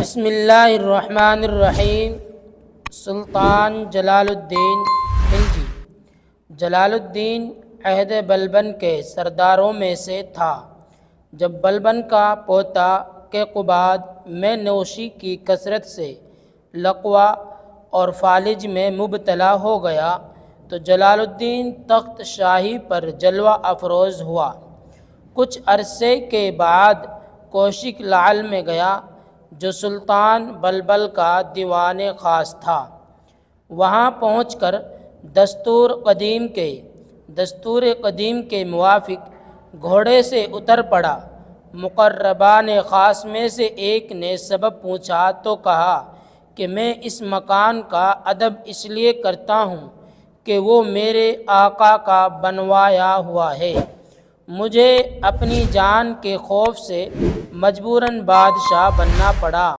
بسم اللہ الرحمن الرحیم۔ سلطان جلال الدین خلجی جلال الدین عہد بلبن کے سرداروں میں سے تھا۔ جب بلبن کا پوتا کیقوباد میں نوشی کی کثرت سے لقوہ اور فالج میں مبتلا ہو گیا تو جلال الدین تخت شاہی پر جلوہ افروز ہوا۔ کچھ عرصے کے بعد کوشک لعل میں گیا جو سلطان بلبل کا دیوان خاص تھا۔ وہاں پہنچ کر دستور قدیم کے موافق گھوڑے سے اتر پڑا۔ مقربان خاص میں سے ایک نے سبب پوچھا تو کہا کہ میں اس مکان کا ادب اس لیے کرتا ہوں کہ وہ میرے آقا کا بنوایا ہوا ہے۔ مجھے اپنی جان کے خوف سے مجبوراً بادشاہ بننا پڑا۔